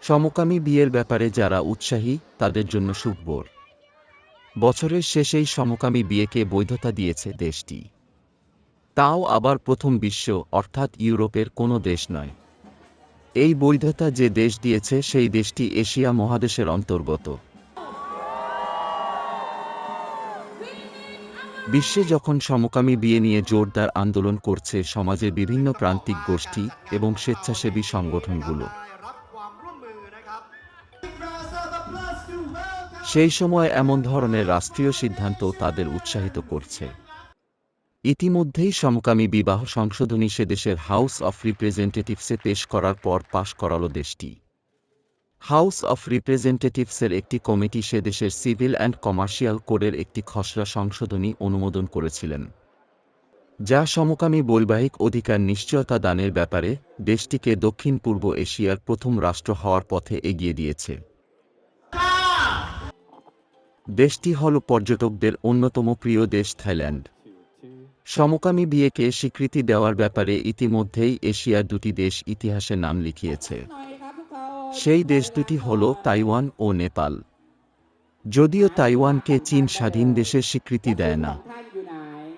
সমকামী বিয়ের ব্যাপারে যারা উৎসাহী তাদের জন্য সুখবর। বছরের শেষেই সমকামী বিয়েকে বৈধতা দিয়েছে দেশটি। তাও আবার প্রথম বিশ্ব অর্থাৎ ইউরোপের কোনো দেশ নয়। এই বৈধতা যে দেশ দিয়েছে সেই দেশটি এশিয়া মহাদেশের অন্তর্গত। বিশ্বে যখন সমকামী বিয়ে নিয়ে জোরদার আন্দোলন করছে সমাজের বিভিন্ন প্রান্তিক গোষ্ঠী এবং স্বেচ্ছাসেবী সংগঠনগুলো, সেই সময় এমন ধরনের রাষ্ট্রীয় সিদ্ধান্ত তাদের উৎসাহিত করছে। ইতিমধ্যেই সমকামী বিবাহ সংশোধনী সেদেশের হাউস অফ রিপ্রেজেন্টেটিভসে পেশ করার পর পাশ করালো দেশটি। হাউস অফ রিপ্রেজেন্টেটিভসের একটি কমিটি সেদেশের সিভিল অ্যান্ড কমার্শিয়াল কোডের একটি খসড়া সংশোধনী অনুমোদন করেছিলেন, যা সমকামী বৈবাহিক অধিকার নিশ্চয়তা দানের ব্যাপারে দেশটিকে দক্ষিণ পূর্ব এশিয়ার প্রথম রাষ্ট্র হওয়ার পথে এগিয়ে দিয়েছে। দেশটি হল পর্যটকদের অন্যতম প্রিয় দেশ থাইল্যান্ড। সমকামী বিয়েকে স্বীকৃতি দেওয়ার ব্যাপারে ইতিমধ্যেই এশিয়ার দুটি দেশ ইতিহাসে নাম লিখিয়েছে। সেই দেশ দুটি হল তাইওয়ান ও নেপাল। যদিও তাইওয়ানকে চীন স্বাধীন দেশের স্বীকৃতি দেয় না,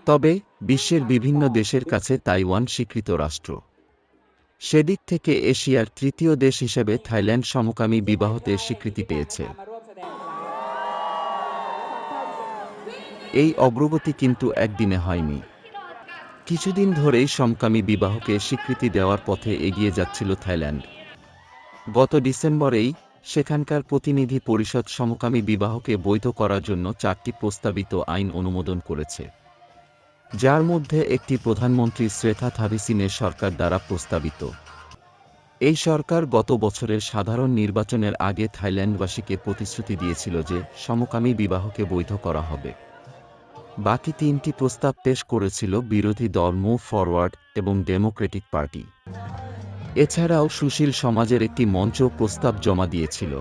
তবে বিশ্বের বিভিন্ন দেশের কাছে তাইওয়ান স্বীকৃত রাষ্ট্র। সেদিক থেকে এশিয়ার তৃতীয় দেশ হিসেবে থাইল্যান্ড সমকামী বিবাহতে স্বীকৃতি পেয়েছে। এই অগ্রগতি কিন্তু একদিনে হয়নি। কিছুদিন ধরেই সমকামী বিবাহকে স্বীকৃতি দেওয়ার পথে এগিয়ে যাচ্ছিল থাইল্যান্ড। গত ডিসেম্বরেই সেখানকার প্রতিনিধি পরিষদ সমকামী বিবাহকে বৈধ করার জন্য 4টি প্রস্তাবিত আইন অনুমোদন করেছে, যার মধ্যে একটি প্রধানমন্ত্রী শ্রেথা থাভিসিনের সরকার দ্বারা প্রস্তাবিত। এই সরকার গত বছরের সাধারণ নির্বাচনের আগে থাইল্যান্ডবাসীকে প্রতিশ্রুতি দিয়েছিল যে সমকামী বিবাহকে বৈধ করা হবে। বাকি 3টি প্রস্তাব পেশ করেছিল বিরোধী দল মুভ ফরওয়ার্ড এবং ডেমোক্রেটিক পার্টি। এছাড়াও সুশীল সমাজের একটি মঞ্চ প্রস্তাব জমা দিয়েছিল।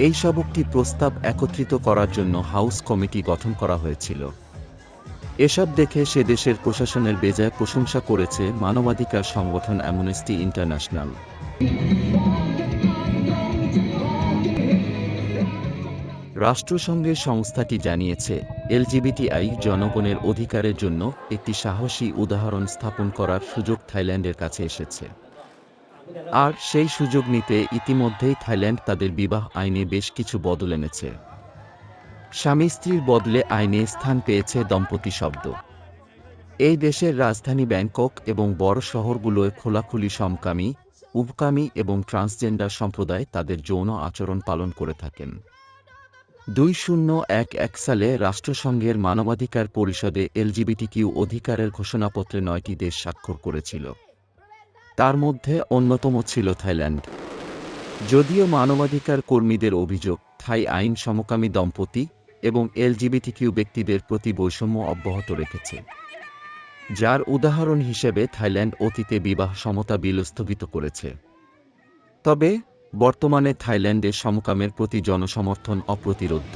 এই সবকটি প্রস্তাব একত্রিত করার জন্য হাউস কমিটি গঠন করা হয়েছিল। এসব দেখে সে দেশের প্রশাসনের বেজায় প্রশংসা করেছে মানবাধিকার সংগঠন অ্যামনেস্টি ইন্টারন্যাশনাল। রাষ্ট্রসংঘের সংস্থাটি জানিয়েছে, এলজিবিটিআই জনগণের অধিকারের জন্য একটি সাহসী উদাহরণ স্থাপন করার সুযোগ থাইল্যান্ডের কাছে এসেছে। আর সেই সুযোগ নিতে ইতিমধ্যেই থাইল্যান্ড তাদের বিবাহ আইনে বেশ কিছু বদল এনেছে। স্বামী স্ত্রীর বদলে আইনে স্থান পেয়েছে দম্পতি শব্দ। এই দেশের রাজধানী ব্যাংকক এবং বড় শহরগুলোয় খোলাখুলি সমকামী, উভকামী এবং ট্রান্সজেন্ডার সম্প্রদায় তাদের যৌন আচরণ পালন করে থাকেন। 2011 সালে রাষ্ট্রসংঘের মানবাধিকার পরিষদে এলজিবিটিকিউ অধিকারের ঘোষণাপত্রে 9টি দেশ স্বাক্ষর করেছিল। তার মধ্যে অন্যতম ছিল থাইল্যান্ড। যদিও মানবাধিকার কর্মীদের অভিযোগ, থাই আইন সমকামী দম্পতি এবং এলজিবিটিকিউ ব্যক্তিদের প্রতি বৈষম্য অব্যাহত রেখেছে, যার উদাহরণ হিসেবে থাইল্যান্ড অতীতে বিবাহ সমতা বিল স্থগিত করেছে। তবে বর্তমানে থাইল্যান্ডে সমকামের প্রতি জনসমর্থন অপ্রতিরোধ্য।